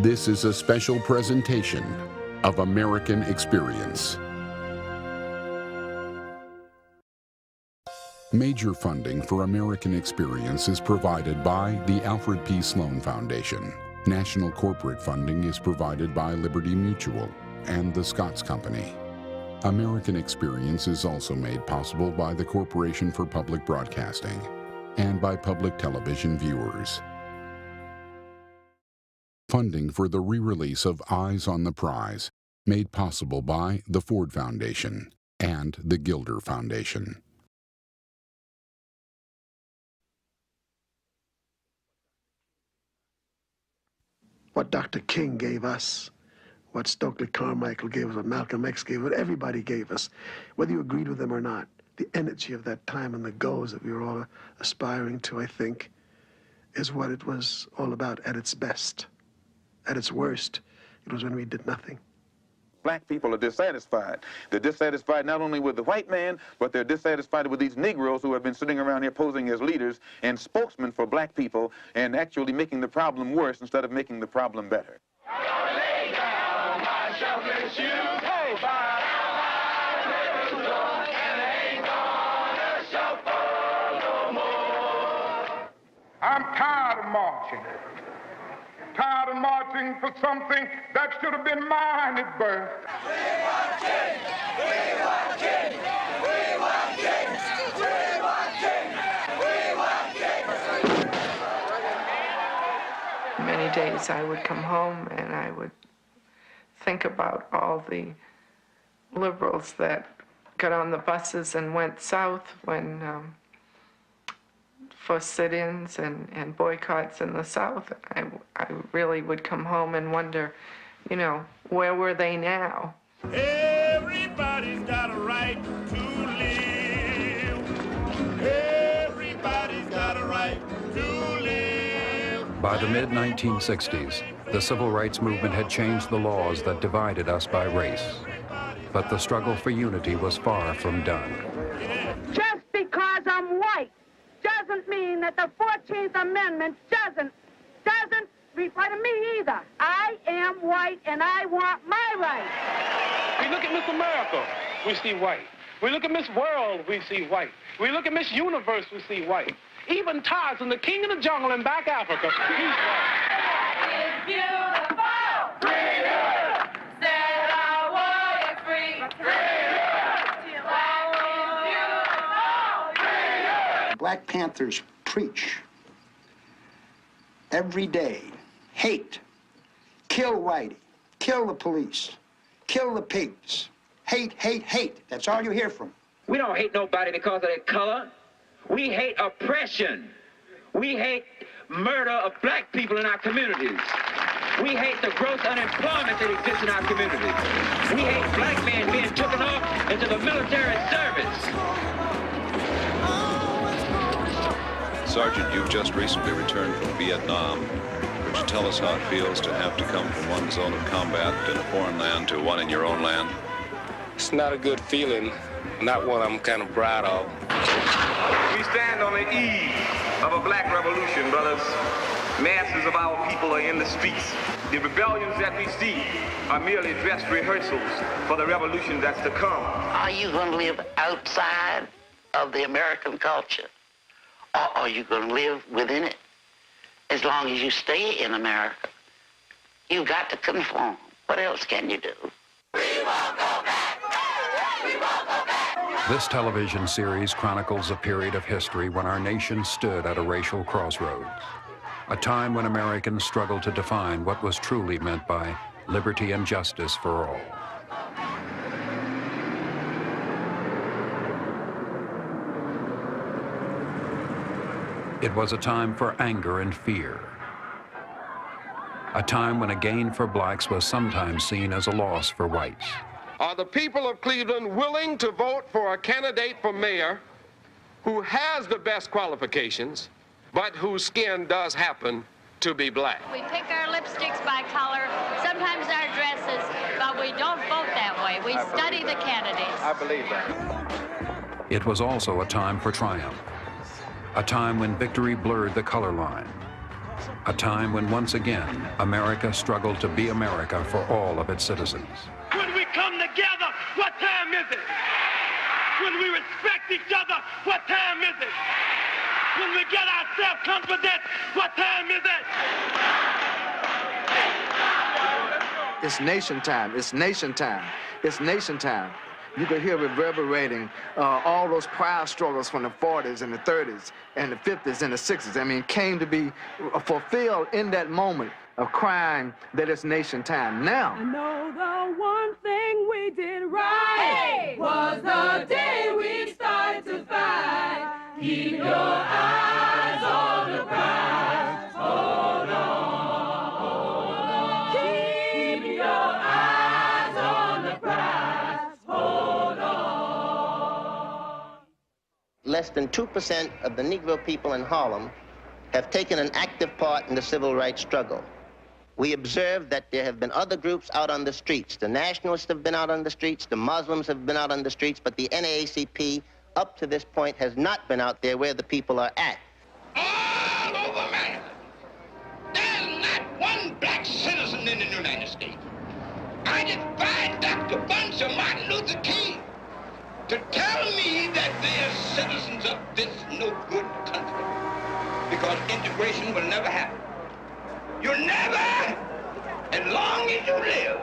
This is a special presentation of American Experience. Major funding for American Experience is provided by the Alfred P. Sloan Foundation. National corporate funding is provided by Liberty Mutual and the Scotts Company. American Experience is also made possible by the Corporation for Public Broadcasting and by public television viewers. Funding for the re-release of Eyes on the Prize, made possible by the Ford Foundation and the Gilder Foundation. What Dr. King gave us, what Stokely Carmichael gave us, what Malcolm X gave us, what everybody gave us, whether you agreed with them or not, the energy of that time and the goals that we were all aspiring to, I think, is what it was all about at its best. At its worst, it was when we did nothing. Black people are dissatisfied. They're dissatisfied not only with the white man, but they're dissatisfied with these Negroes who have been sitting around here posing as leaders and spokesmen for black people and actually making the problem worse instead of making the problem better. I'm tired of marching. Tired of marching for something that should have been mine at birth. We want change! We want change! We want change! We want change! We want change! Many days I would come home and I would think about all the liberals that got on the buses and went south when for sit-ins and boycotts in the South. I really would come home and wonder, you know, where were they now? Everybody's got a right to live. Everybody's got a right to live. By the mid-1960s, the civil rights movement had changed the laws that divided us by race. But the struggle for unity was far from done. Just because I'm white doesn't mean that the 14th Amendment doesn't apply to me either. I am white and I want my rights. We look at Miss America, we see white. We look at Miss World, we see white. We look at Miss Universe, we see white. Even Tarzan, the king of the jungle in back Africa, he's white. It's beautiful! Freedom! Said our warriors free! Freedom! Life is beautiful! Freedom! Black Panthers preach every day, hate, kill Whitey, kill the police, kill the pigs, hate, hate, hate. That's all you hear from. We don't hate nobody because of their color. We hate oppression. We hate murder of black people in our communities. We hate the gross unemployment that exists in our communities. We hate black men being taken off into the military service. Sergeant, you've just recently returned from Vietnam. Would you tell us how it feels to have to come from one zone of combat in a foreign land to one in your own land? It's not a good feeling, not one I'm kind of proud of. We stand on the eve of a black revolution, brothers. Masses of our people are in the streets. The rebellions that we see are merely dress rehearsals for the revolution that's to come. Are you going to live outside of the American culture? Or are you going to live within it? As long as you stay in America, you've got to conform. What else can you do? We won't go back! We won't go back! This television series chronicles a period of history when our nation stood at a racial crossroads. A time when Americans struggled to define what was truly meant by liberty and justice for all. It was a time for anger and fear. A time when a gain for blacks was sometimes seen as a loss for whites. Are the people of Cleveland willing to vote for a candidate for mayor who has the best qualifications, but whose skin does happen to be black? We pick our lipsticks by color, sometimes our dresses, but we don't vote that way. We study the candidates. I believe that. It was also a time for triumph. A time when victory blurred the color line. A time when once again, America struggled to be America for all of its citizens. When we come together, what time is it? When we respect each other, what time is it? When we get our self-confidence, what time is it? It's nation time. It's nation time. It's nation time. You could hear reverberating all those pride struggles from the 40s and the 30s and the 50s and the 60s. I mean, came to be fulfilled in that moment of crying that it's nation time. Now, I know the one thing we did right was the day we started to fight. Keep your eyes on the prize. Hold on, hold on. Keep your eyes on the prize. Hold on. Less than 2% of the Negro people in Harlem have taken an active part in the civil rights struggle. We observe that there have been other groups out on the streets. The nationalists have been out on the streets, the Muslims have been out on the streets, but the NAACP, up to this point, has not been out there where the people are at. All over America, there's not one black citizen in the United States. I defy Dr. Bunch or Martin Luther King to tell me that they're citizens of this no-good country, because integration will never happen. You'll never, as long as you live,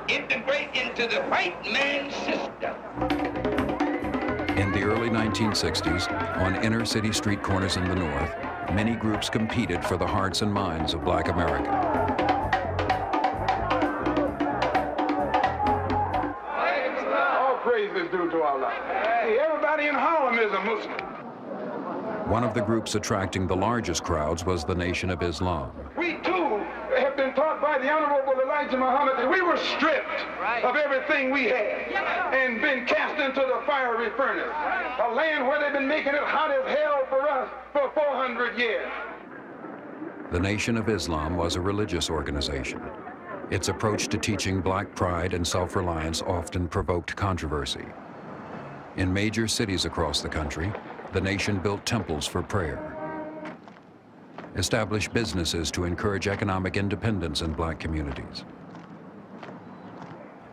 integrate into the white man's system. In the early 1960s, on inner city street corners in the North, many groups competed for the hearts and minds of Black America. All praise is due to Allah. Hey, everybody in Harlem is a Muslim. One of the groups attracting the largest crowds was the Nation of Islam. We too have been taught by the Honorable Elijah Muhammad that we were stripped of everything we had and been cast into the fiery furnace, a land where they've been making it hot as hell for us for 400 years. The Nation of Islam was a religious organization. Its approach to teaching black pride and self-reliance often provoked controversy. In major cities across the country, the nation built temples for prayer, established businesses to encourage economic independence in black communities,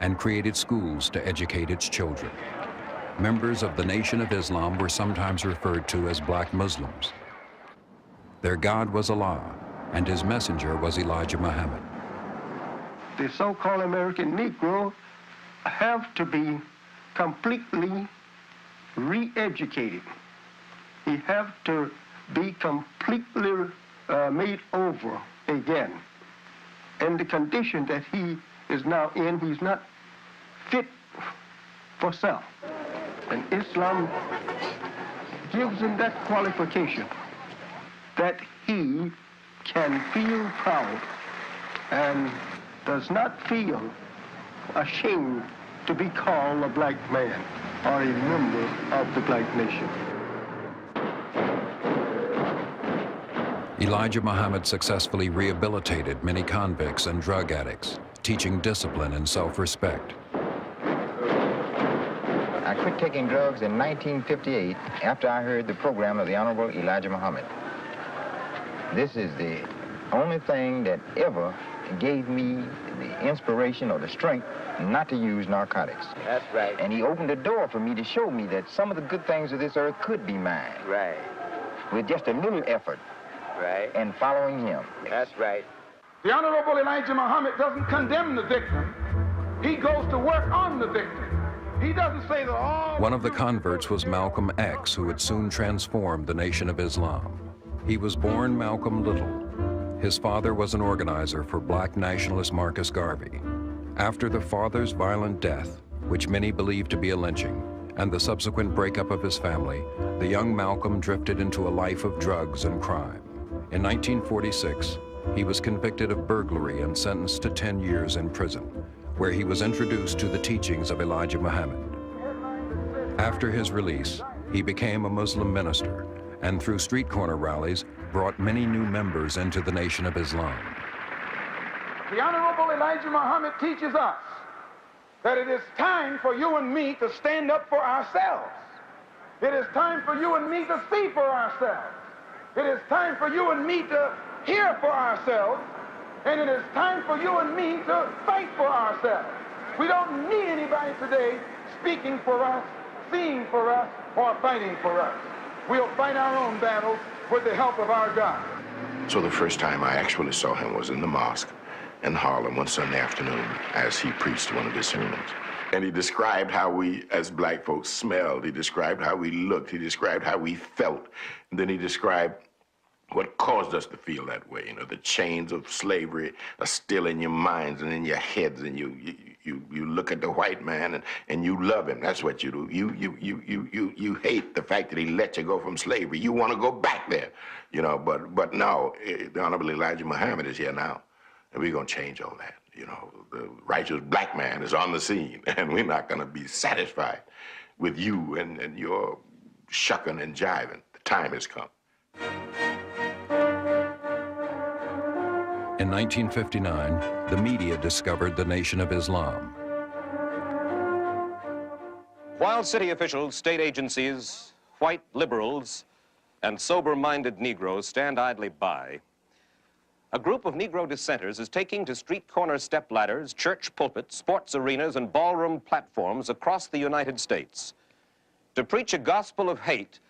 and created schools to educate its children. Members of the Nation of Islam were sometimes referred to as black Muslims. Their God was Allah, and his messenger was Elijah Muhammad. The so-called American Negro have to be completely re-educated. He have to be completely made over again. And the condition that he is now in, he's not fit for self. And Islam gives him that qualification that he can feel proud and does not feel ashamed to be called a black man or a member of the black nation. Elijah Muhammad successfully rehabilitated many convicts and drug addicts, teaching discipline and self-respect. I quit taking drugs in 1958 after I heard the program of the Honorable Elijah Muhammad. This is the only thing that ever gave me the inspiration or the strength not to use narcotics. That's right. And he opened the door for me to show me that some of the good things of this earth could be mine. Right. With just a little effort. Right. And following him. That's right. The Honorable Elijah Muhammad doesn't condemn the victim. He goes to work on the victim. He doesn't say that all... One of the converts was Malcolm X, who would soon transform the Nation of Islam. He was born Malcolm Little. His father was an organizer for black nationalist Marcus Garvey. After the father's violent death, which many believed to be a lynching, and the subsequent breakup of his family, the young Malcolm drifted into a life of drugs and crime. In 1946, he was convicted of burglary and sentenced to 10 years in prison, where he was introduced to the teachings of Elijah Muhammad. After his release, he became a Muslim minister, and through street corner rallies, brought many new members into the Nation of Islam. The Honorable Elijah Muhammad teaches us that it is time for you and me to stand up for ourselves. It is time for you and me to see for ourselves. It is time for you and me to here for ourselves, and it is time for you and me to fight for ourselves. We don't need anybody today speaking for us, seeing for us, or fighting for us. We'll fight our own battles with the help of our God. So the first time I actually saw him was in the mosque in Harlem one Sunday afternoon as he preached one of his sermons. And he described how we, as black folks, smelled. He described how we looked. He described how we felt. And then he described what caused us to feel that way. You know, the chains of slavery are still in your minds and in your heads, and you look at the white man and you love him. That's what you do. You hate the fact that he let you go from slavery. You want to go back there, you know. But no, the Honorable Elijah Muhammad is here now, and we're gonna change all that. You know, the righteous black man is on the scene, and we're not gonna be satisfied with you and your shucking and jiving. The time has come. In 1959, the media discovered the Nation of Islam. While city officials, state agencies, white liberals, and sober-minded Negroes stand idly by, a group of Negro dissenters is taking to street corner stepladders, church pulpits, sports arenas, and ballroom platforms across the United States to preach a gospel of hate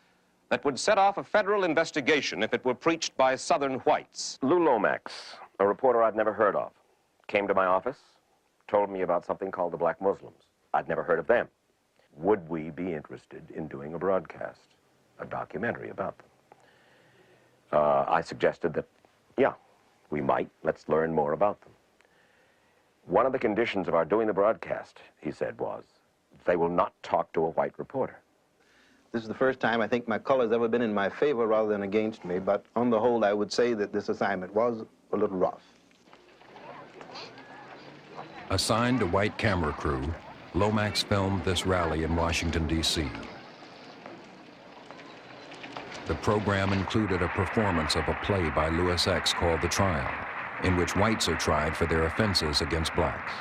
that would set off a federal investigation if it were preached by Southern whites. Lou Lomax, a reporter I'd never heard of, came to my office, told me about something called the Black Muslims. I'd never heard of them. Would we be interested in doing a broadcast, a documentary about them? I suggested that, yeah, we might. Let's learn more about them. One of the conditions of our doing the broadcast, he said, was they will not talk to a white reporter. This is the first time I think my color's ever been in my favor rather than against me, but on the whole, I would say that this assignment was a little rough. Assigned a white camera crew, Lomax filmed this rally in Washington, D.C. The program included a performance of a play by Louis X called The Trial, in which whites are tried for their offenses against blacks.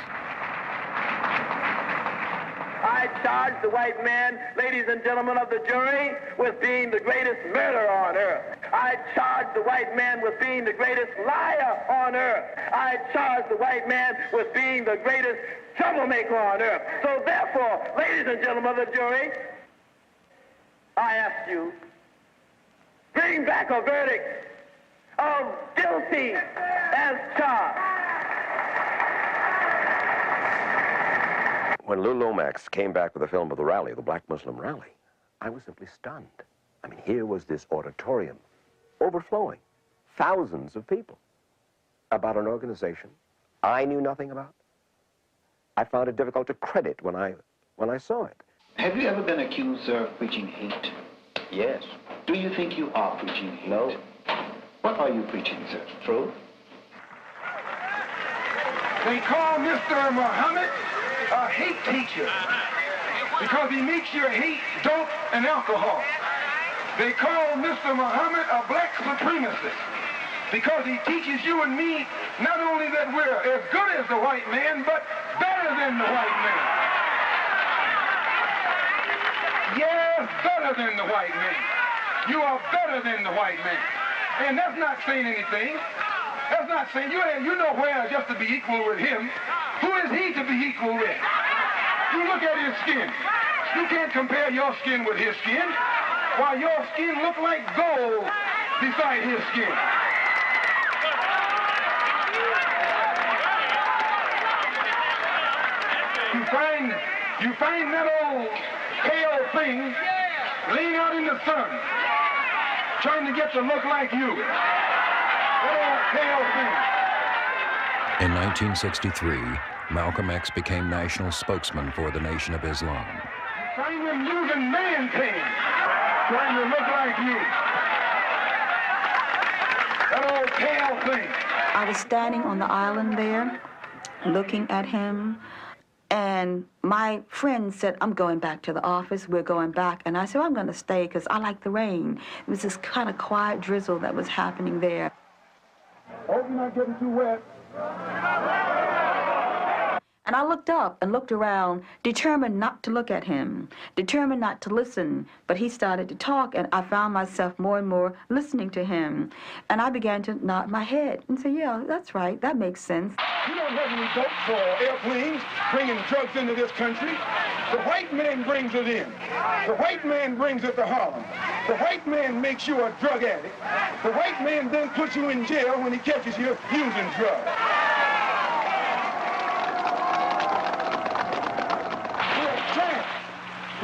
I charge the white man, ladies and gentlemen of the jury, with being the greatest murderer on earth. I charge the white man with being the greatest liar on earth. I charge the white man with being the greatest troublemaker on earth. So therefore, ladies and gentlemen of the jury, I ask you, bring back a verdict of guilty as charged. When Lou Lomax came back with the film of the rally, the Black Muslim rally, I was simply stunned. I mean, here was this auditorium overflowing, thousands of people, about an organization I knew nothing about. I found it difficult to credit when I saw it. Have you ever been accused, sir, of preaching hate? Yes. Do you think you are preaching hate? No. What are you preaching, sir? Truth? They call Mr. Muhammad a hate teacher because he makes you hate dope and alcohol. They call Mr. Muhammad a black supremacist because he teaches you and me not only that we're as good as the white man, but better than the white man. Yes, better than the white man. You are better than the white man. And that's not saying anything. That's not saying, you know where just to be equal with him. Who is he to be equal with? You look at his skin. You can't compare your skin with his skin. While your skin look like gold beside his skin. You find that old pale thing laying out in the sun, trying to get to look like you. That old pale thing. In 1963, Malcolm X became national spokesman for the Nation of Islam. Find them using man pain, trying to look like you. That old pale thing. I was standing on the island there, looking at him, and my friend said, I'm going back to the office, we're going back. And I said, I'm going to stay because I like the rain. It was this kind of quiet drizzle that was happening there. Hope you're not getting too wet. And I looked up and looked around, determined not to look at him, determined not to listen. But he started to talk, and I found myself more and more listening to him. And I began to nod my head and say, yeah, that's right, that makes sense. You don't have any dope for airplanes bringing drugs into this country. The white man brings it in. The white man brings it to Harlem. The white man makes you a drug addict. The white man then puts you in jail when he catches you using drugs.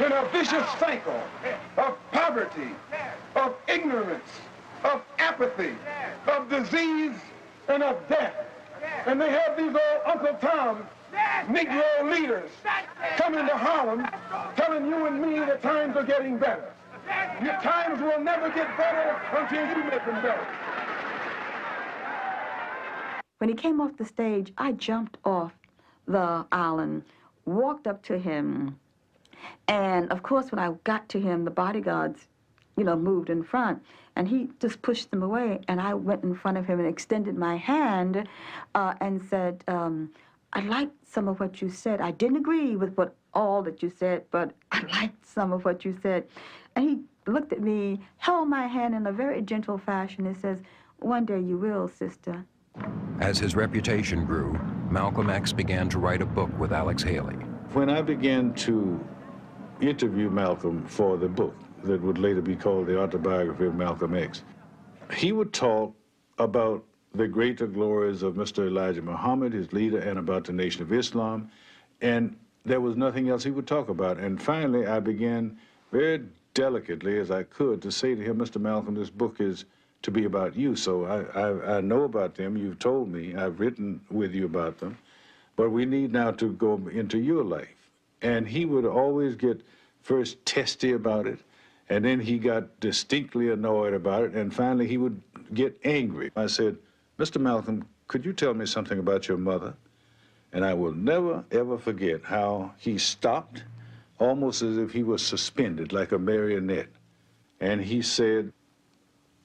In a vicious cycle of poverty, of ignorance, of apathy, of disease, and of death. And they have these old Uncle Tom Negro leaders coming to Harlem telling you and me that times are getting better. Your times will never get better until you make them better. When he came off the stage, I jumped off the island, walked up to him, and of course, when I got to him, the bodyguards, moved in front, and he just pushed them away, and I went in front of him and extended my hand and said, I liked some of what you said. I didn't agree with all that you said, but I liked some of what you said. And he looked at me, held my hand in a very gentle fashion, and says, one day you will, sister. As his reputation grew, Malcolm X began to write a book with Alex Haley. When I began to interview Malcolm for the book that would later be called The Autobiography of Malcolm X, he would talk about the greater glories of Mr. Elijah Muhammad, his leader, and about the Nation of Islam, and there was nothing else he would talk about. And finally, I began very delicately as I could to say to him, Mr. Malcolm, this book is to be about you. So I know about them, you've told me, I've written with you about them, but we need now to go into your life. And he would always get first testy about it, and then he got distinctly annoyed about it, and finally he would get angry. I said, Mr. Malcolm, could you tell me something about your mother? And I will never, ever forget how he stopped, almost as if he was suspended, like a marionette. And he said,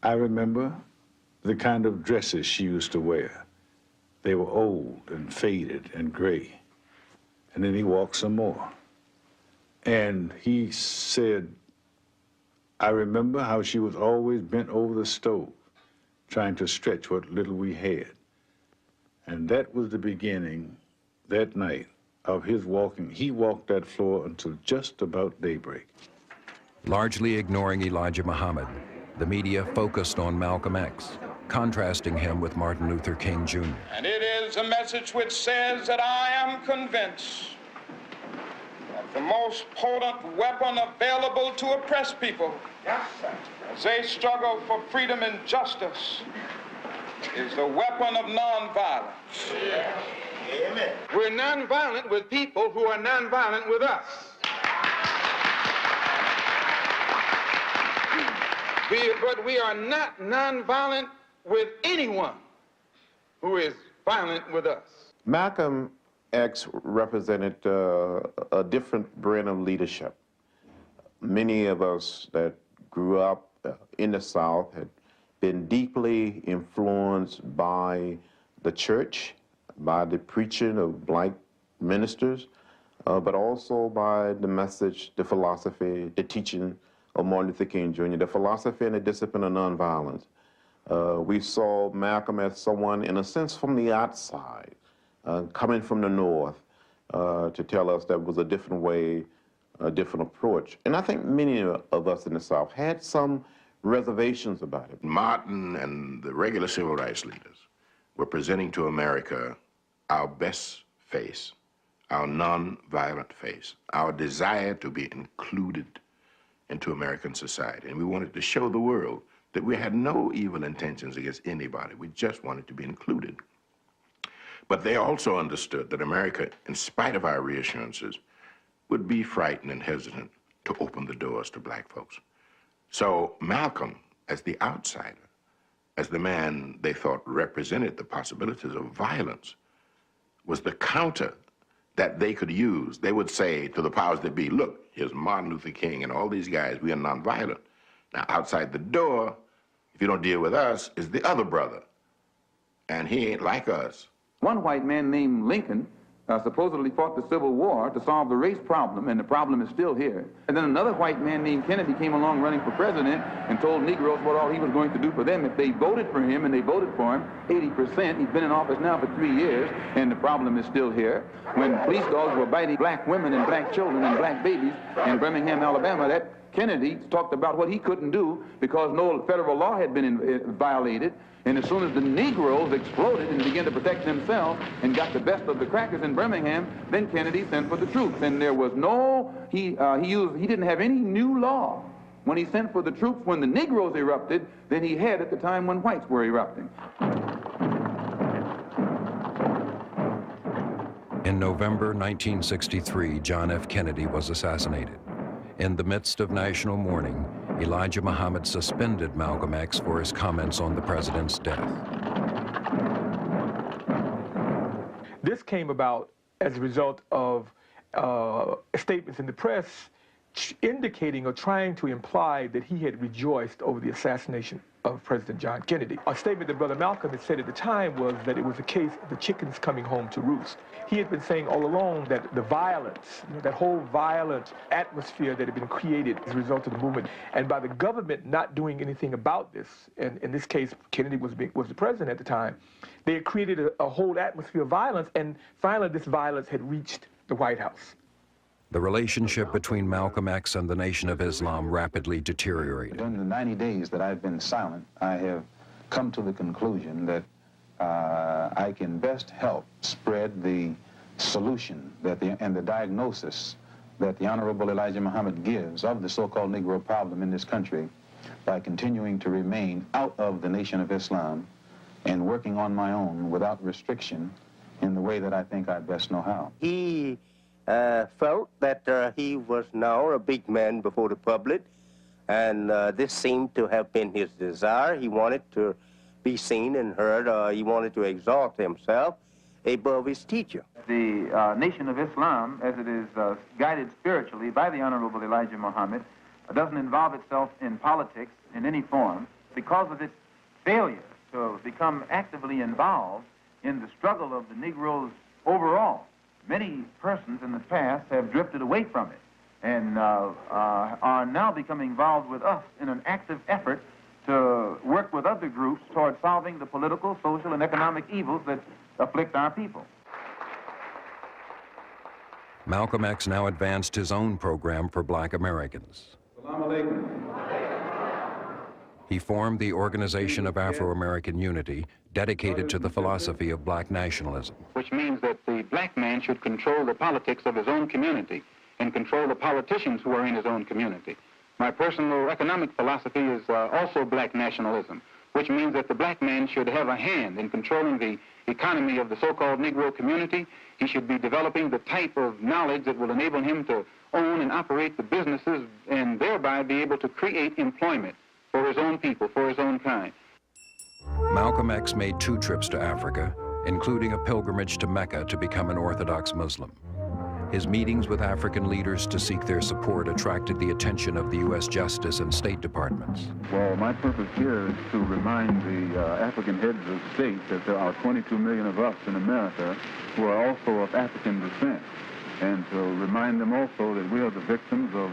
I remember the kind of dresses she used to wear. They were old and faded and gray. And then he walked some more. And he said, I remember how she was always bent over the stove, trying to stretch what little we had. And that was the beginning, that night, of his walking. He walked that floor until just about daybreak. Largely ignoring Elijah Muhammad, the media focused on Malcolm X, contrasting him with Martin Luther King Jr. And it is a message which says that I am convinced that the most potent weapon available to oppressed people as they struggle for freedom and justice is the weapon of nonviolence. Amen. We're nonviolent with people who are nonviolent with us. But we are not nonviolent with anyone who is violent with us. Malcolm X represented a different brand of leadership. Many of us that grew up in the South had been deeply influenced by the church, by the preaching of black ministers, but also by the message, the philosophy, the teaching of Martin Luther King Jr., the philosophy and the discipline of nonviolence. We saw Malcolm as someone, in a sense, from the outside, coming from the North, to tell us that was a different way, a different approach. And I think many of us in the South had some reservations about it. Martin and the regular civil rights leaders were presenting to America our best face, our non-violent face, our desire to be included into American society. And we wanted to show the world that we had no evil intentions against anybody. We just wanted to be included. But they also understood that America, in spite of our reassurances, would be frightened and hesitant to open the doors to black folks. So Malcolm, as the outsider, as the man they thought represented the possibilities of violence, was the counter that they could use. They would say to the powers that be, look, here's Martin Luther King and all these guys, we are nonviolent. Now, outside the door, if you don't deal with us, is the other brother. And he ain't like us. One white man named Lincoln supposedly fought the Civil War to solve the race problem, and the problem is still here. And then another white man named Kennedy came along running for president and told Negroes what all he was going to do for them if they voted for him, and they voted for him, 80%. He's been in office now for 3 years, and the problem is still here. When police dogs were biting black women and black children and black babies in Birmingham, Alabama, that Kennedy talked about what he couldn't do because no federal law had been violated. And as soon as the Negroes exploded and began to protect themselves and got the best of the crackers in Birmingham, then Kennedy sent for the troops. And there was no, he didn't have any new law when he sent for the troops when the Negroes erupted than he had at the time when whites were erupting. In November 1963, John F. Kennedy was assassinated. In the midst of national mourning, Elijah Muhammad suspended Malcolm X for his comments on the president's death. This came about as a result of statements in the press indicating or trying to imply that he had rejoiced over the assassination of President John Kennedy. A statement that Brother Malcolm had said at the time was that it was a case of the chickens coming home to roost. He had been saying all along that the violence, that whole violent atmosphere that had been created as a result of the movement, and by the government not doing anything about this, and in this case, Kennedy was the president at the time, they had created a whole atmosphere of violence, and finally this violence had reached the White House. The relationship between Malcolm X and the Nation of Islam rapidly deteriorated. During the 90 days that I've been silent, I have come to the conclusion that I can best help spread the solution and the diagnosis that the Honorable Elijah Muhammad gives of the so-called Negro problem in this country by continuing to remain out of the Nation of Islam and working on my own without restriction in the way that I think I best know how. He felt that he was now a big man before the public, and this seemed to have been his desire. He wanted to be seen and heard. He wanted to exalt himself above his teacher. The Nation of Islam, as it is guided spiritually by the Honorable Elijah Muhammad, doesn't involve itself in politics in any form because of its failure to become actively involved in the struggle of the Negroes overall. Many persons in the past have drifted away from it and are now becoming involved with us in an active effort to work with other groups toward solving the political, social, and economic evils that afflict our people. Malcolm X now advanced his own program for black Americans. Assalamu alaikum. He formed the Organization of Afro-American Unity, dedicated to the philosophy of black nationalism. Which means that the black man should control the politics of his own community and control the politicians who are in his own community. My personal economic philosophy is also black nationalism, which means that the black man should have a hand in controlling the economy of the so-called Negro community. He should be developing the type of knowledge that will enable him to own and operate the businesses and thereby be able to create employment for his own people, for his own kind. Malcolm X made 2 trips to Africa, including a pilgrimage to Mecca to become an Orthodox Muslim. His meetings with African leaders to seek their support attracted the attention of the U.S. Justice and State Departments. Well, my purpose here is to remind the African heads of state that there are 22 million of us in America who are also of African descent, and to remind them also that we are the victims of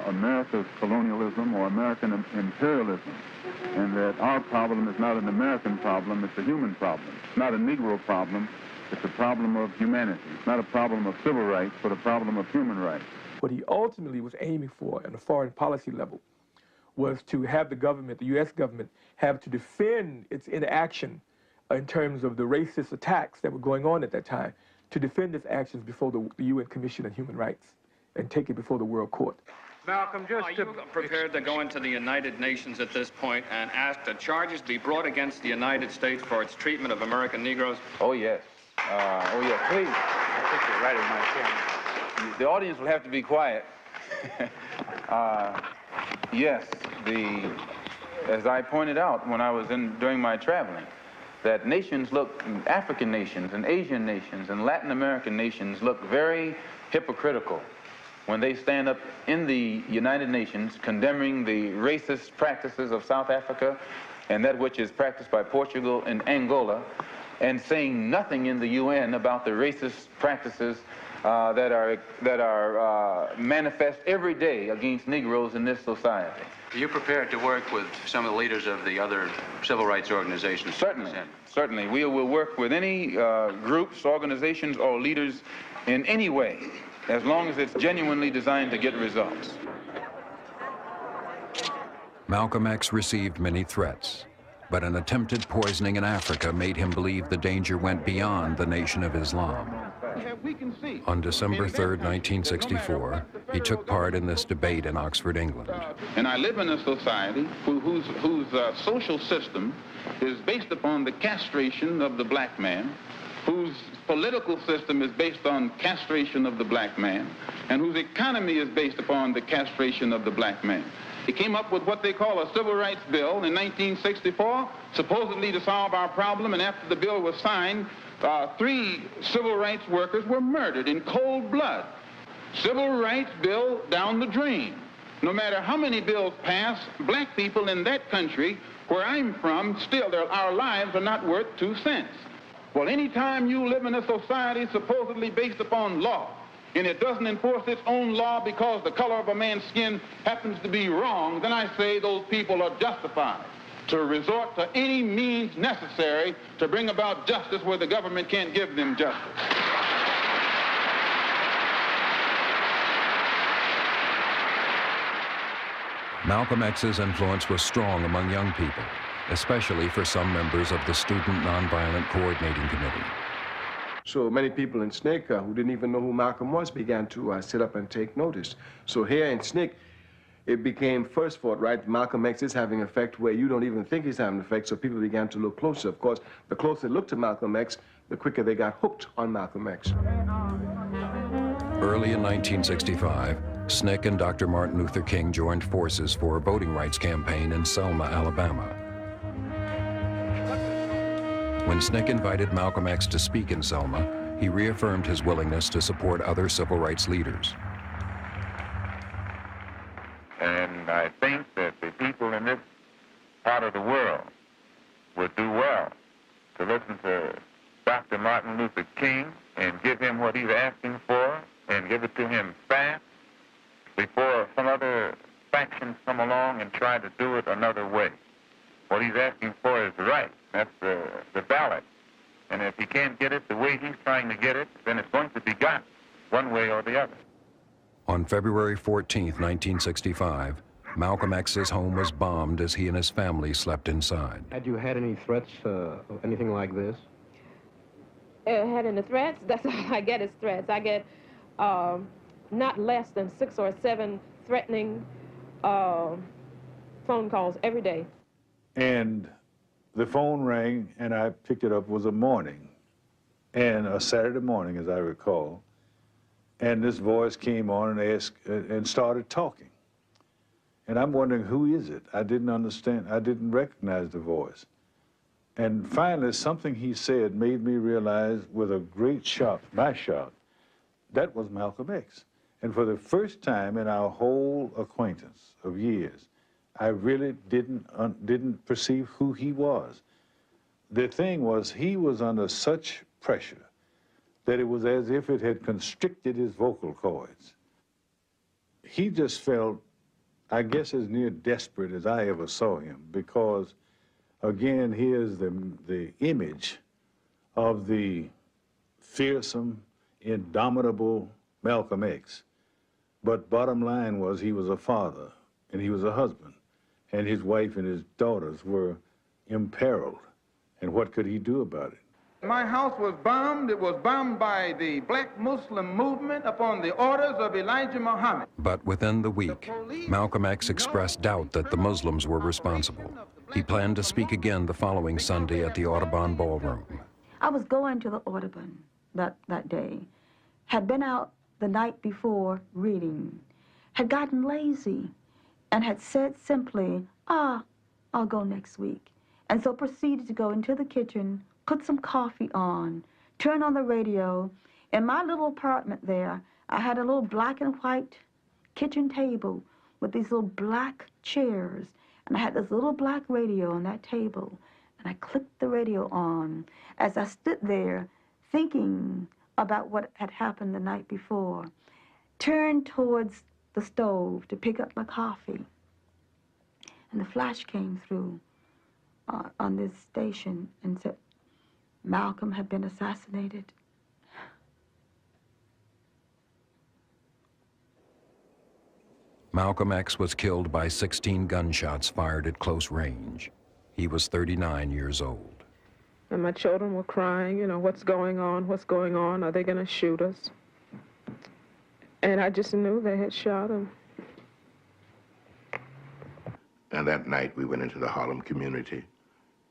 America's colonialism or American imperialism, and that our problem is not an American problem, it's a human problem. It's not a Negro problem, it's a problem of humanity. It's not a problem of civil rights, but a problem of human rights. What he ultimately was aiming for on a foreign policy level was to have the government, the U.S. government, have to defend its inaction in terms of the racist attacks that were going on at that time, to defend its actions before the UN Commission on Human Rights and take it before the World Court. Malcolm, are you prepared to go into the United Nations at this point and ask that charges be brought against the United States for its treatment of American Negroes? Oh, yes. Oh, yes, please. I think you're right in my camera. The audience will have to be quiet. Yes, as I pointed out when I was during my traveling, that nations African nations and Asian nations and Latin American nations look very hypocritical when they stand up in the United Nations condemning the racist practices of South Africa and that which is practiced by Portugal and Angola, and saying nothing in the UN about the racist practices that are manifest every day against Negroes in this society. Are you prepared to work with some of the leaders of the other civil rights organizations? Certainly, certainly. We will work with any groups, organizations, or leaders in any way, as long as it's genuinely designed to get results. Malcolm X received many threats, but an attempted poisoning in Africa made him believe the danger went beyond the Nation of Islam. On December 3rd, 1964, he took part in this debate in Oxford, England. And I live in a society whose social system is based upon the castration of the black man, whose political system is based on castration of the black man, and whose economy is based upon the castration of the black man. They came up with what they call a civil rights bill in 1964, supposedly to solve our problem, and after the bill was signed, 3 civil rights workers were murdered in cold blood. Civil rights bill down the drain. No matter how many bills pass, black people in that country, where I'm from, still our lives are not worth 2 cents. Well, anytime you live in a society supposedly based upon law, and it doesn't enforce its own law because the color of a man's skin happens to be wrong, then I say those people are justified to resort to any means necessary to bring about justice where the government can't give them justice. Malcolm X's influence was strong among young people, especially for some members of the Student Nonviolent Coordinating Committee. So many people in SNCC who didn't even know who Malcolm was began to sit up and take notice. So here in SNCC, it became first thought, right, Malcolm X is having an effect where you don't even think he's having an effect, so people began to look closer. Of course, the closer they looked to Malcolm X, the quicker they got hooked on Malcolm X. Early in 1965, SNCC and Dr. Martin Luther King joined forces for a voting rights campaign in Selma, Alabama. When SNCC invited Malcolm X to speak in Selma, he reaffirmed his willingness to support other civil rights leaders. And I think that the people in this part of the world would do well to listen to Dr. Martin Luther King and give him what he's asking for and give it to him fast before some other factions come along and try to do it another way. What he's asking for is right. That's the ballot. And if he can't get it the way he's trying to get it, then it's going to be got one way or the other. On February 14, 1965, Malcolm X's home was bombed as he and his family slept inside. Had you had any threats, anything like this? Had any threats? That's all I get is threats. I get not less than 6 or 7 threatening phone calls every day. And the phone rang, and I picked it up. It was a morning, and a Saturday morning, as I recall. And this voice came on and started talking. And I'm wondering, who is it? I didn't understand. I didn't recognize the voice. And finally, something he said made me realize with a great shock, my shock, that was Malcolm X. And for the first time in our whole acquaintance of years, I really didn't perceive who he was. The thing was, he was under such pressure that it was as if it had constricted his vocal cords. He just felt, I guess, as near desperate as I ever saw him, because, again, here's the image of the fearsome, indomitable Malcolm X. But bottom line was, he was a father, and he was a husband, and his wife and his daughters were imperiled. And what could he do about it? My house was bombed. It was bombed by the black Muslim movement upon the orders of Elijah Muhammad. But within the week, Malcolm X expressed doubt that the Muslims were responsible. He planned to speak again the following Sunday at the Audubon Ballroom. I was going to the Audubon that day, had been out the night before reading, had gotten lazy, and had said simply, I'll go next week. And so proceeded to go into the kitchen, put some coffee on, turn on the radio. In my little apartment there, I had a little black and white kitchen table with these little black chairs, and I had this little black radio on that table. and I clicked the radio on as I stood there thinking about what had happened the night before, turned towards the stove to pick up my coffee. And the flash came through on this station and said, Malcolm had been assassinated. Malcolm X was killed by 16 gunshots fired at close range. He was 39 years old. And my children were crying, you know, what's going on? What's going on? Are they going to shoot us? And I just knew they had shot him. And that night we went into the Harlem community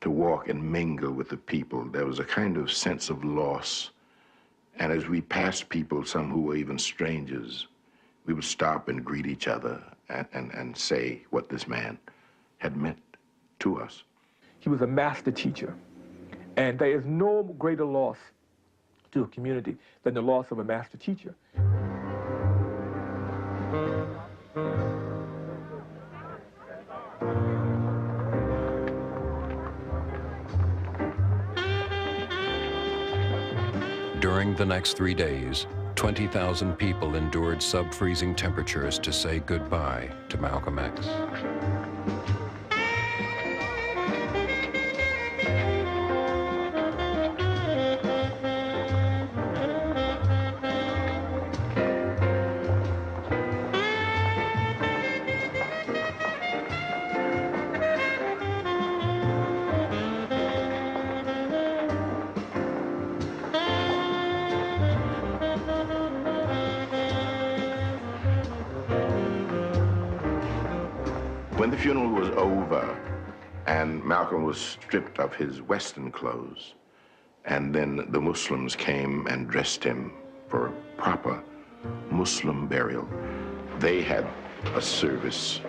to walk and mingle with the people. There was a kind of sense of loss. And as we passed people, some who were even strangers, we would stop and greet each other and say what this man had meant to us. He was a master teacher. And there is no greater loss to a community than the loss of a master teacher. During the next 3 days, 20,000 people endured sub-freezing temperatures to say goodbye to Malcolm X. When the funeral was over and Malcolm was stripped of his Western clothes, and then the Muslims came and dressed him for a proper Muslim burial, they had a service.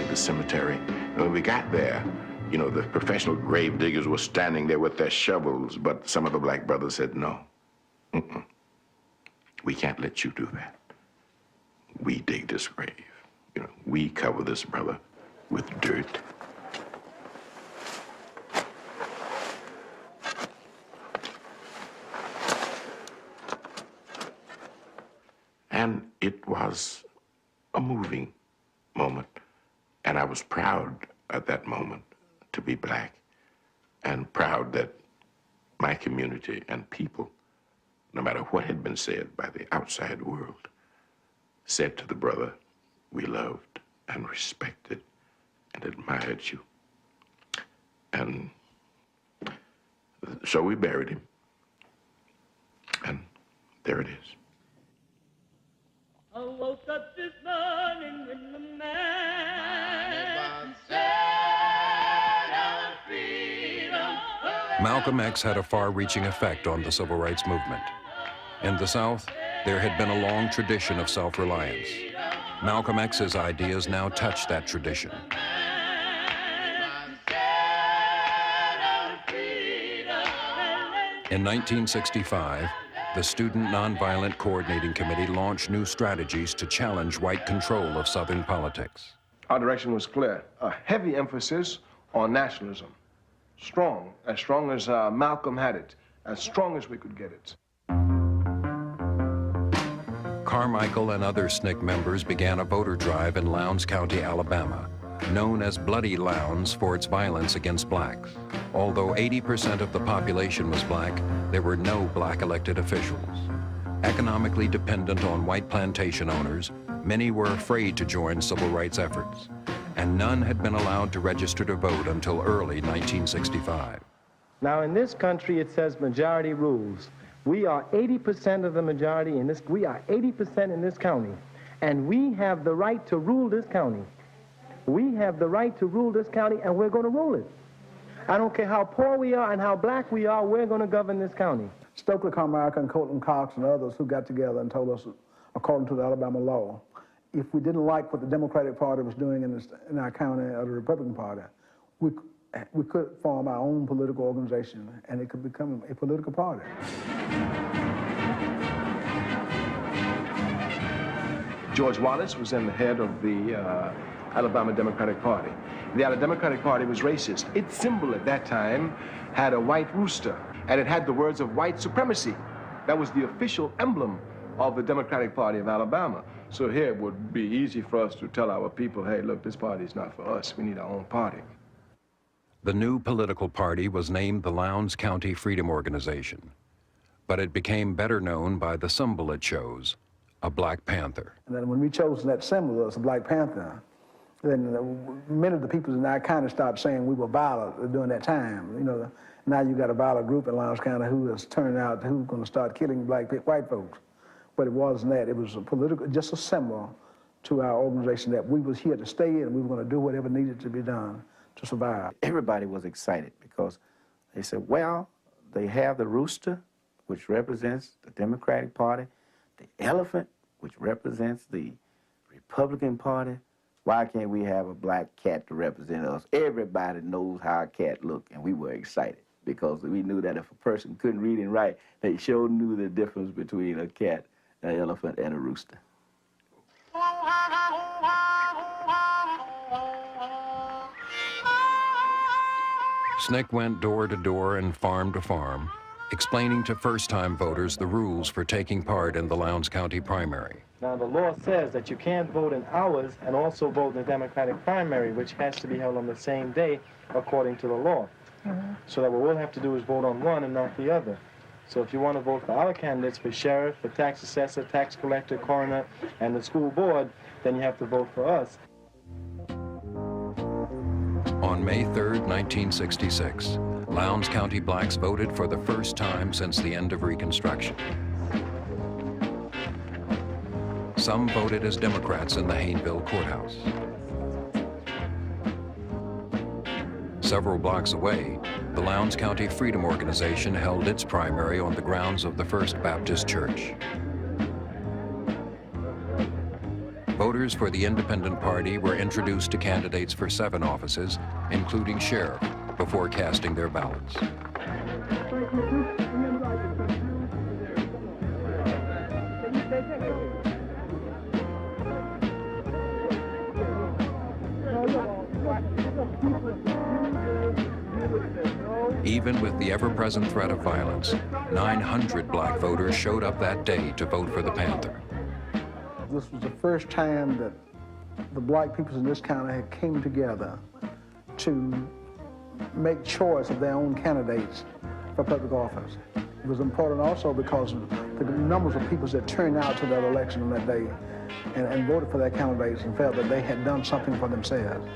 The cemetery. And when we got there, you know, the professional grave diggers were standing there with their shovels, but some of the black brothers said, no, we can't let you do that. We dig this grave. You know, we cover this brother with dirt. And it was a moving moment. And I was proud at that moment to be black, and proud that my community and people, no matter what had been said by the outside world, said to the brother we loved and respected and admired you. And so we buried him. And there it is. I woke up this morning when the man said our freedom. Malcolm X had a far-reaching effect on the civil rights movement. In the South, there had been a long tradition of self-reliance. Malcolm X's ideas now touched that tradition. In 1965, the Student Nonviolent Coordinating Committee launched new strategies to challenge white control of Southern politics. Our direction was clear, a heavy emphasis on nationalism. Strong as Malcolm had it, as strong as we could get it. Carmichael and other SNCC members began a voter drive in Lowndes County, Alabama, known as Bloody Lowndes for its violence against blacks. Although 80% of the population was black, there were no black elected officials. Economically dependent on white plantation owners, many were afraid to join civil rights efforts, and none had been allowed to register to vote until early 1965. Now in this country it says majority rules. We are 80% of the majority in this, we are 80% in this county, and we have the right to rule this county. We have the right to rule this county, and we're going to rule it. I don't care how poor we are and how black we are, we're going to govern this county. Stokely Carmichael and Colton Cox and others who got together and told us, according to the Alabama law, if we didn't like what the Democratic Party was doing in our county or the Republican Party, we could form our own political organization, and it could become a political party. George Wallace was then the head of the Alabama Democratic Party. The Democratic Party was racist. Its symbol at that time had a white rooster, and it had the words of white supremacy. That was the official emblem of the Democratic Party of Alabama. So here it would be easy for us to tell our people, hey, look, this party is not for us. We need our own party. The new political party was named the Lowndes County Freedom Organization, but it became better known by the symbol it chose, a Black Panther. And then when we chose that symbol as a Black Panther, then many of the people in our county started saying we were violent during that time. You know, now you got a violent group in Lowndes County who is turning out who's going to start killing white folks. But it wasn't that. It was a political, just a symbol to our organization that we was here to stay and we were going to do whatever needed to be done to survive. Everybody was excited because they said, well, they have the rooster, which represents the Democratic Party, the elephant, which represents the Republican Party. Why can't we have a black cat to represent us? Everybody knows how a cat look, and we were excited because we knew that if a person couldn't read and write, they sure knew the difference between a cat, an elephant, and a rooster. SNCC went door to door and farm to farm, explaining to first-time voters the rules for taking part in the Lowndes County primary. Now, the law says that you can't vote in ours and also vote in the Democratic primary, which has to be held on the same day according to the law. So that what we'll have to do is vote on one and not the other. So if you want to vote for our candidates for sheriff, for tax assessor, tax collector, coroner, and the school board, then you have to vote for us. On May 3rd, 1966, Lowndes County blacks voted for the first time since the end of Reconstruction. Some voted as Democrats in the Hayneville courthouse. Several blocks away, the Lowndes County Freedom Organization held its primary on the grounds of the First Baptist Church. Voters for the Independent Party were introduced to candidates for 7 offices, including sheriff, before casting their ballots. Even with the ever-present threat of violence, 900 black voters showed up that day to vote for the Panther. This was the first time that the black people in this county came together to make choice of their own candidates for public office. It was important also because of the numbers of people that turned out to that election on that day and voted for their candidates and felt that they had done something for themselves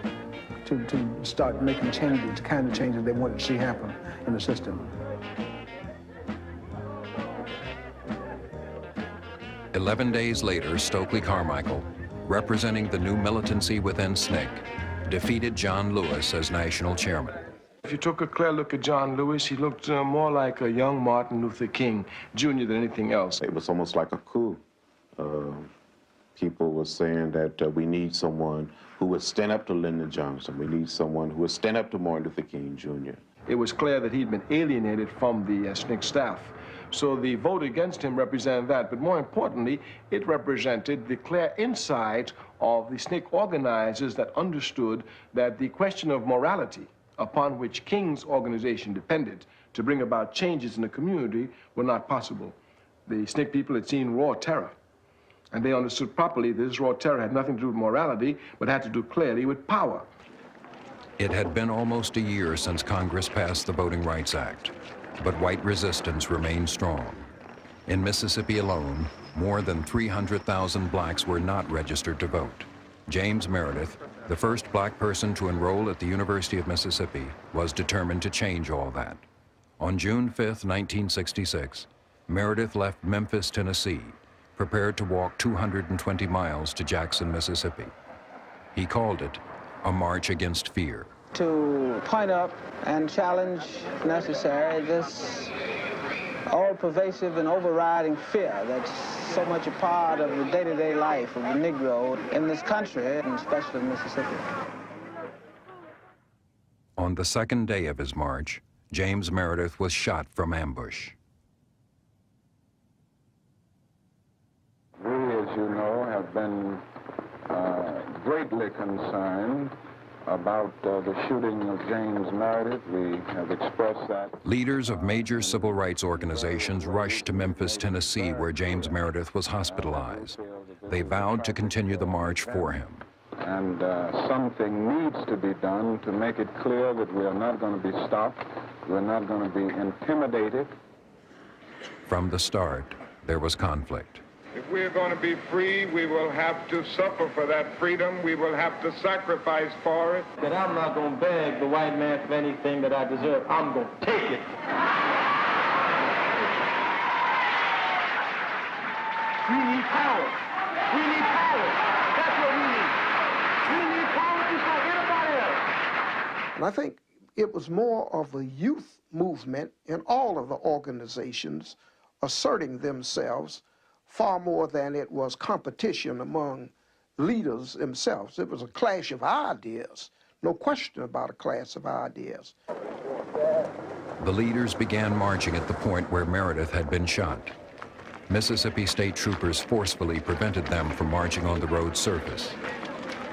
to start making changes, the kind of changes they wanted to see happen in the system. 11 days later, Stokely Carmichael, representing the new militancy within SNCC, defeated John Lewis as national chairman. If you took a clear look at John Lewis, he looked more like a young Martin Luther King Jr. than anything else. It was almost like a coup. People were saying that we need someone who would stand up to Lyndon Johnson. We need someone who would stand up to Martin Luther King Jr. It was clear that he'd been alienated from the SNCC staff. So the vote against him represented that, but more importantly, it represented the clear insight of the SNCC organizers that understood that the question of morality, upon which King's organization depended to bring about changes in the community, were not possible. The SNCC people had seen raw terror, and they understood properly that this raw terror had nothing to do with morality, but had to do clearly with power. It had been almost a year since Congress passed the Voting Rights Act, but white resistance remained strong. In Mississippi alone, more than 300,000 blacks were not registered to vote. James Meredith, the first black person to enroll at the University of Mississippi, was determined to change all that. On June 5th, 1966, Meredith left Memphis, Tennessee, prepared to walk 220 miles to Jackson, Mississippi. He called it a march against fear. To point up and challenge, if necessary, this all-pervasive and overriding fear that's so much a part of the day-to-day life of the Negro in this country, and especially Mississippi. On the second day of his march, James Meredith was shot from ambush. We, as you know, have been greatly concerned about the shooting of James Meredith. We have expressed that. Leaders of major civil rights organizations rushed to Memphis, Tennessee, where James Meredith was hospitalized. They vowed to continue the march for him. And something needs to be done to make it clear that we are not going to be stopped, we're not going to be intimidated. From the start, there was conflict. If we're going to be free, we will have to suffer for that freedom. We will have to sacrifice for it. That I'm not going to beg the white man for anything that I deserve. I'm going to take it. We need power. We need power. That's what we need. We need power just like anybody else. And I think it was more of a youth movement in all of the organizations asserting themselves far more than it was competition among leaders themselves. It was a clash of ideas, no question about a clash of ideas. The leaders began marching at the point where Meredith had been shot. Mississippi State troopers forcefully prevented them from marching on the road's surface.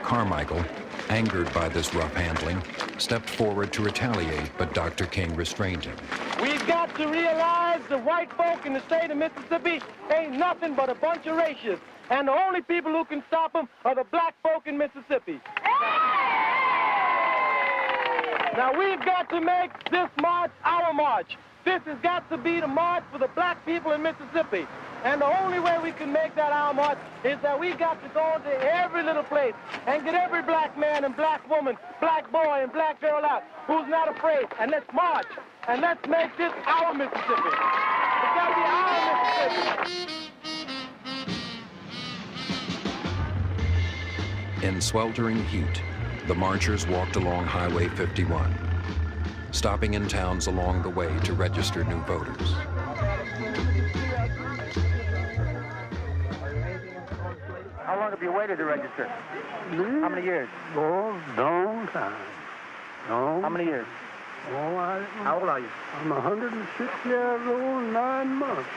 Carmichael, angered by this rough handling, stepped forward to retaliate, but Dr. King restrained him. We've got to realize the white folk in the state of Mississippi ain't nothing but a bunch of racists. And the only people who can stop them are the black folk in Mississippi. Now we've got to make this march our march. This has got to be the march for the black people in Mississippi. And the only way we can make that our march is that we got to go into every little place and get every black man and black woman, black boy and black girl out who's not afraid. And let's march. And let's make this our Mississippi. It's got to be our Mississippi. In sweltering heat, the marchers walked along Highway 51, stopping in towns along the way to register new voters. How long have you waited to register? How many years? Oh, long time. Long. How many years? Oh, How old are you? I'm 106 years old, 9 months.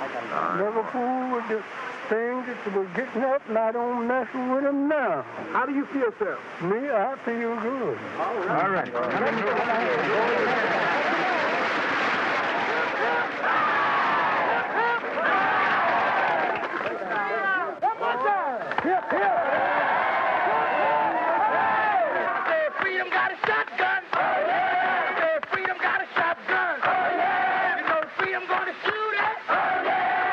I never fooled with the things that were getting up, and I don't mess with them now. How do you feel, sir? Me, I feel good. All right. Freedom got a shotgun. Freedom got a shotgun. You know freedom gonna shoot it.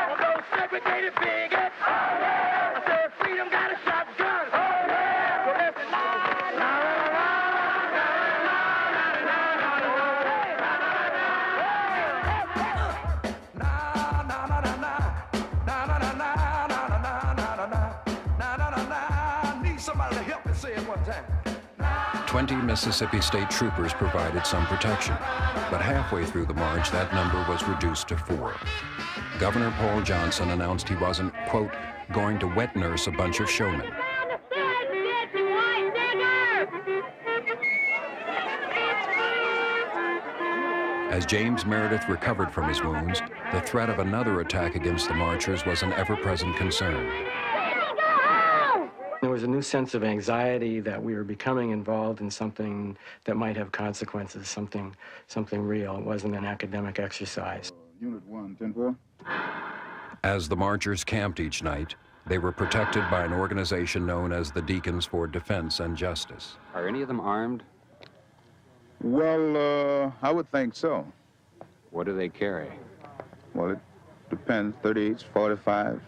On those segregated bigots. I said freedom got a shotgun. So listen. Need somebody to help me say it one time. 20 Mississippi State troopers provided some protection, but halfway through the march, that number was reduced to 4. Governor Paul Johnson announced he wasn't, quote, going to wet nurse a bunch of showmen. As James Meredith recovered from his wounds, the threat of another attack against the marchers was an ever-present concern. There was a new sense of anxiety that we were becoming involved in something that might have consequences, something real. It wasn't an academic exercise. Unit 1, 10-4. As the marchers camped each night, they were protected by an organization known as the Deacons for Defense and Justice. Are any of them armed? Well, I would think so. What do they carry? Well, it depends. 38s, 45s,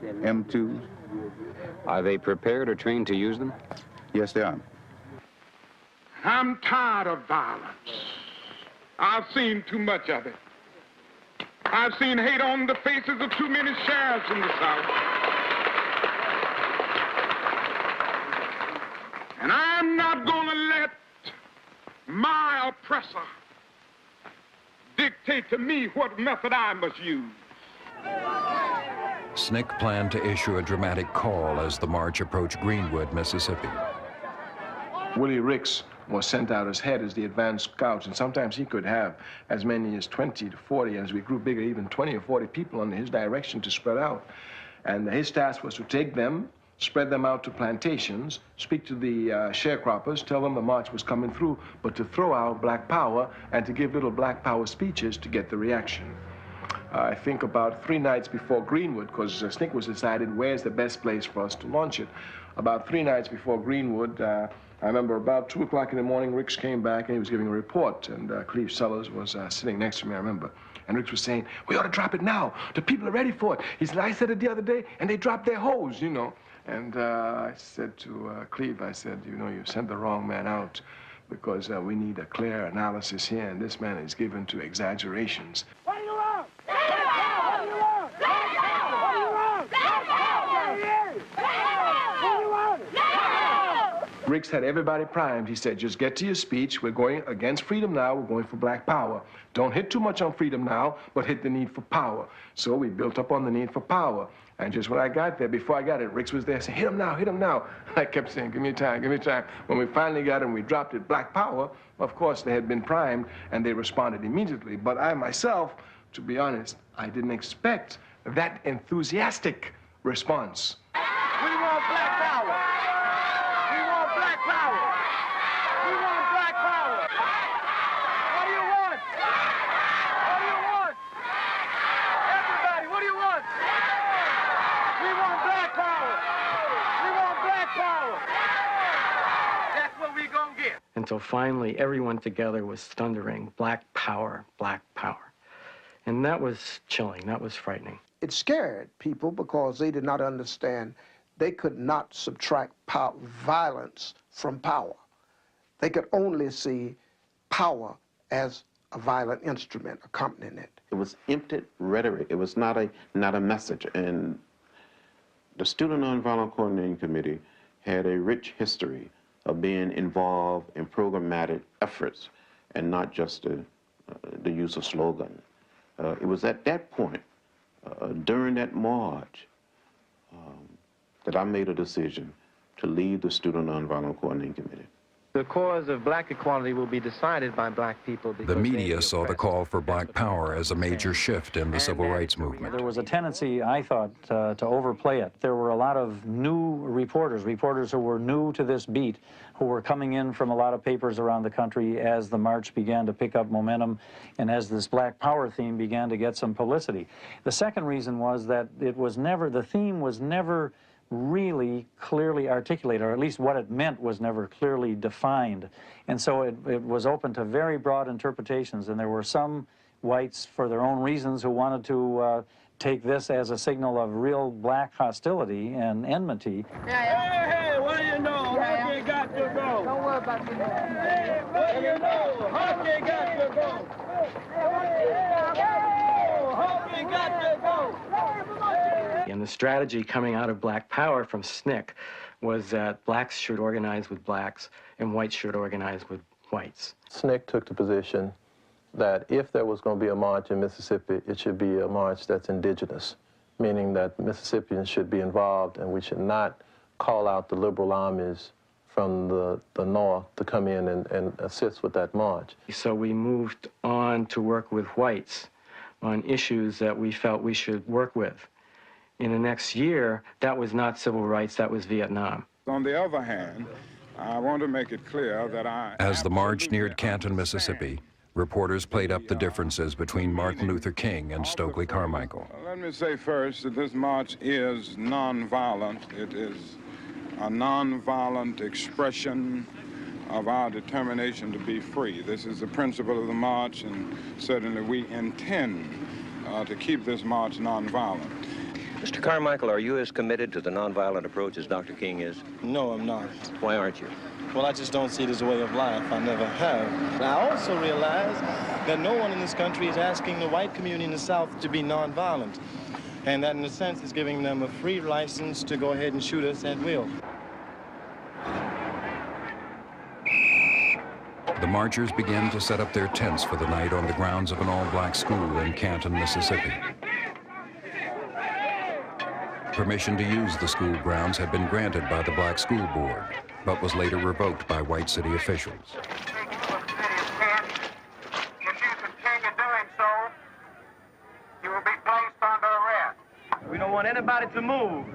M2s. Are they prepared or trained to use them? Yes, they are. I'm tired of violence. I've seen too much of it. I've seen hate on the faces of too many sheriffs in the South. And I'm not going to let my oppressor dictate to me what method I must use. SNCC planned to issue a dramatic call as the march approached Greenwood, Mississippi. Willie Ricks was sent out as head as the advance scouts, and sometimes he could have as many as 20 to 40, and as we grew bigger, even 20 or 40 people under his direction to spread out. And his task was to take them, spread them out to plantations, speak to the sharecroppers, tell them the march was coming through, but to throw out Black Power and to give little Black Power speeches to get the reaction. I think about 3 nights before Greenwood, because SNCC was decided where's the best place for us to launch it. About 3 nights before Greenwood, I remember about 2 o'clock in the morning, Ricks came back and he was giving a report, and Cleve Sellers was sitting next to me, I remember. And Ricks was saying, we ought to drop it now. The people are ready for it. He said, I said it the other day, and they dropped their hose, you know. And I said to Cleve, I said, you know, you sent the wrong man out because we need a clear analysis here, and this man is given to exaggerations. What do you want? What do you want? What do you want? What do you want? Ricks had everybody primed. He said, just get to your speech. We're going against freedom now. We're going for Black Power. Don't hit too much on freedom now, but hit the need for power. So we built up on the need for power. And just when I got there, before I got it, Ricks was there saying, hit him now, hit him now. I kept saying, give me time, give me time. When we finally got it and we dropped it, Black Power, of course, they had been primed and they responded immediately. But I myself, to be honest, I didn't expect that enthusiastic response. We want Black Power. We want Black Power. We want Black Power. What do you want? What do you want? Everybody, what do you want? We want Black Power. We want Black Power. That's what we gonna get. Until finally everyone together was thundering, Black Power, Black Power. And that was chilling, that was frightening. It scared people because they did not understand they could not subtract violence from power. They could only see power as a violent instrument accompanying it. It was empty rhetoric. It was not a message. And the Student Nonviolent Coordinating Committee had a rich history of being involved in programmatic efforts and not just the use of slogans. It was at that point, during that march, that I made a decision to leave the Student Nonviolent Coordinating Committee. The cause of black equality will be decided by black people. The media saw the call for Black Power as a major shift in the civil rights movement. There was a tendency, I thought, to overplay it. There were a lot of new reporters who were new to this beat, who were coming in from a lot of papers around the country as the march began to pick up momentum and as this Black Power theme began to get some publicity. The second reason was that the theme was never really clearly articulated, or at least what it meant was never clearly defined. And so it was open to very broad interpretations, and there were some whites, for their own reasons, who wanted to take this as a signal of real black hostility and enmity. Hey, what do you know? Hockey got to go. Don't worry about me. Hey, what do you know? Hockey got to go. Hockey got to go. And the strategy coming out of Black Power from SNCC was that blacks should organize with blacks and whites should organize with whites. SNCC took the position that if there was going to be a march in Mississippi, it should be a march that's indigenous, meaning that Mississippians should be involved and we should not call out the liberal armies from the north to come in and assist with that march. So we moved on to work with whites on issues that we felt we should work with. In the next year, that was not civil rights, that was Vietnam. On the other hand, I want to make it clear that As the march neared Canton, Mississippi, reporters played up the differences between Martin Luther King and Stokely Carmichael. Let me say first that this march is nonviolent. It is a nonviolent expression of our determination to be free. This is the principle of the march, and certainly we intend to keep this march nonviolent. Mr. Carmichael, are you as committed to the nonviolent approach as Dr. King is? No, I'm not. Why aren't you? Well, I just don't see it as a way of life. I never have. And I also realize that no one in this country is asking the white community in the South to be nonviolent. And that, in a sense, is giving them a free license to go ahead and shoot us at will. marchers began to set up their tents for the night on the grounds of an all-black school in Canton, Mississippi. Permission to use the school grounds had been granted by the Black School Board, but was later revoked by white city officials. We don't want anybody to move.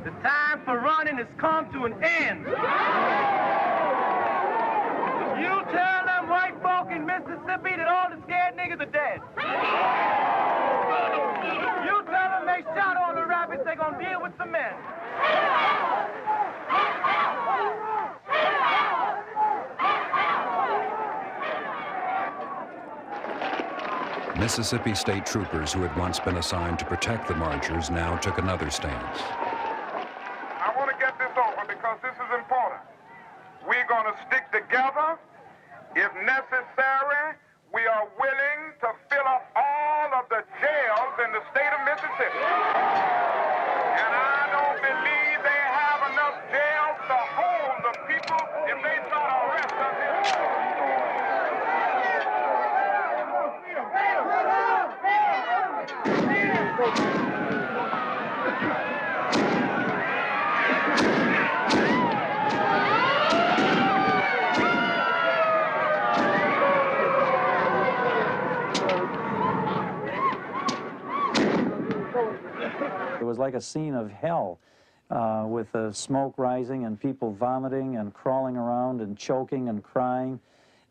The time for running has come to an end. You tell them white folk in Mississippi that all the scared niggas are dead. You tell them they shot all the rabbits, they're gonna deal with some men. Mississippi state troopers who had once been assigned to protect the marchers now took another stance. I want to get this over because this is important. We're going to stick together. If necessary, we are willing to fill up all of the jails in the state of Mississippi. And I don't believe they have enough jails to hold the people if they try to arrest us here. It was like a scene of hell, with the smoke rising and people vomiting and crawling around and choking and crying.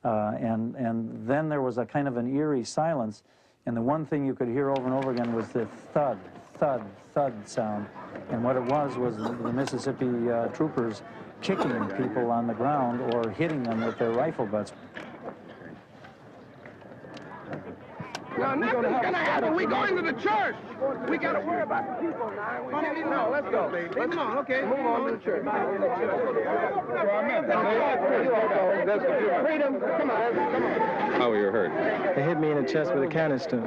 And then there was a kind of an eerie silence, and the one thing you could hear over and over again was the thud, thud, thud sound. And what it was the Mississippi troopers kicking people on the ground or hitting them with their rifle butts. No, nothing's gonna happen. We going to the church. We gotta worry about the people now. No, let's go. Come on, okay. Move on to the church. Freedom. Come on, come on. How were you hurt? They hit me in the chest with a canister.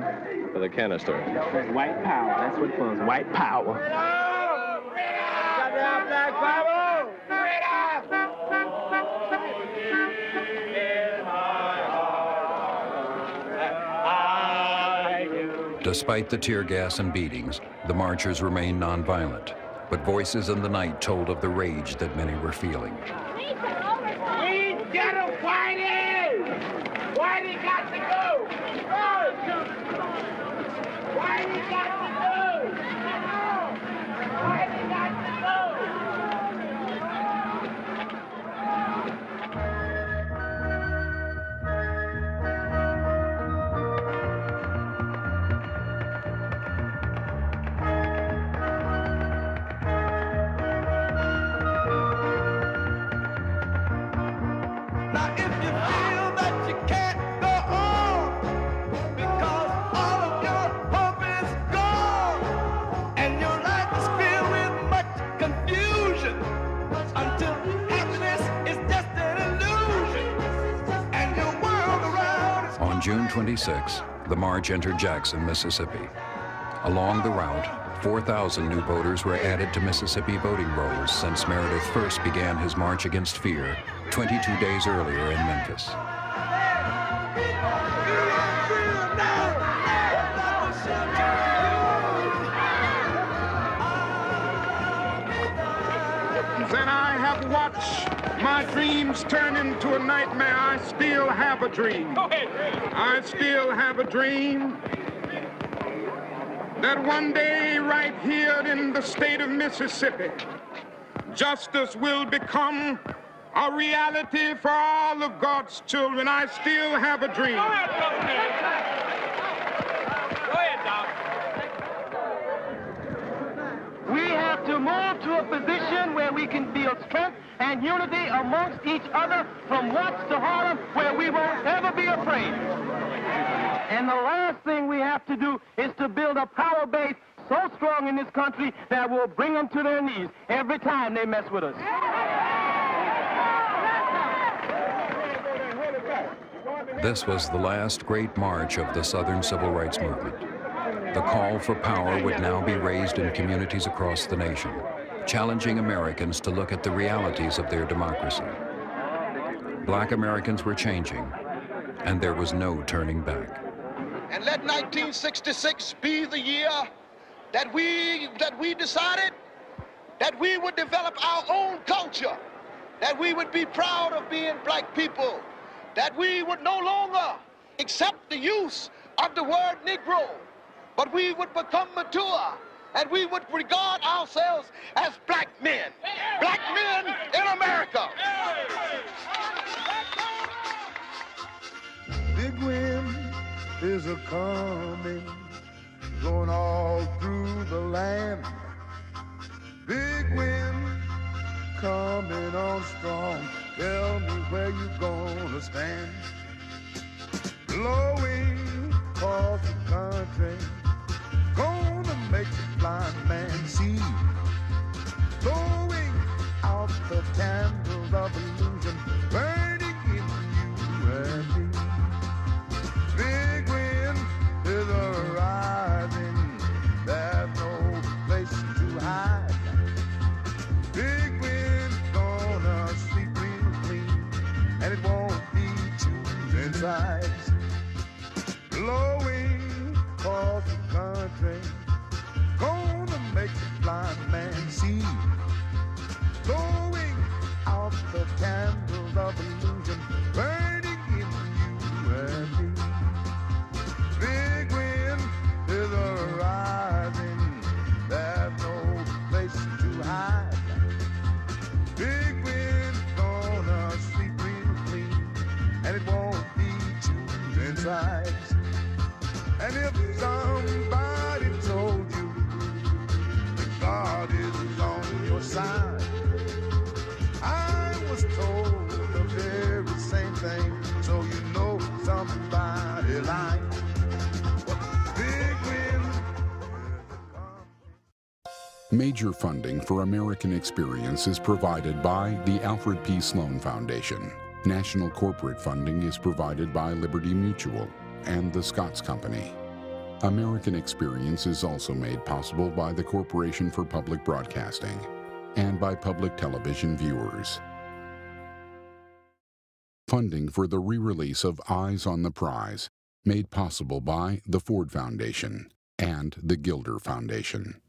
With a canister. That's white power. That's what it was. White power. Black power. Despite the tear gas and beatings, the marchers remained nonviolent, but voices in the night told of the rage that many were feeling. We get him, Whitey! Whitey got to go! Whitey got to go! Whitey got to go! On June 26, the march entered Jackson, Mississippi. Along the route, 4,000 new voters were added to Mississippi voting rolls since Meredith first began his march against fear 22 days earlier in Memphis. Then I have watched my dreams turn into a nightmare. I still have a dream. I still have a dream that one day right here in the state of Mississippi, justice will become a reality for all of God's children. I still have a dream. Go ahead, Doc. We have to move to a position where we can feel strength and unity amongst each other from Watts to Harlem, where we won't ever be afraid. And the last thing we have to do is to build a power base so strong in this country that will bring them to their knees every time they mess with us. This was the last great march of the Southern Civil Rights Movement. The call for power would now be raised in communities across the nation, challenging Americans to look at the realities of their democracy. Black Americans were changing, and there was no turning back. And let 1966 be the year that we decided that we would develop our own culture, that we would be proud of being black people, that we would no longer accept the use of the word Negro, but we would become mature and we would regard ourselves as black men in America. Big wind is a coming, blowing all through the land. Big wind coming on strong. Tell me where you gonna stand. Blowing across the country, gonna make the blind man see. Blowing out the candles of illusion, burning in you and me. Big wind is arising, there's no place to hide. Big wind gonna sweep real clean, and it won't be choosing sides. Blowing across the country, gonna make the blind man see. Blowing out the candles of illusion, burning in you and me. Big wind is arising, there's no place to hide. Big wind gonna sweep real clean, and it won't be choosing sides. And if somebody told you that God is on your side, I was told the very same thing, so you know somebody lied. Big wind. Major funding for American Experience is provided by the Alfred P. Sloan Foundation. National corporate funding is provided by Liberty Mutual and the Scotts Company. American Experience is also made possible by the Corporation for Public Broadcasting and by public television viewers. Funding for the re-release of Eyes on the Prize, made possible by the Ford Foundation and the Gilder Foundation.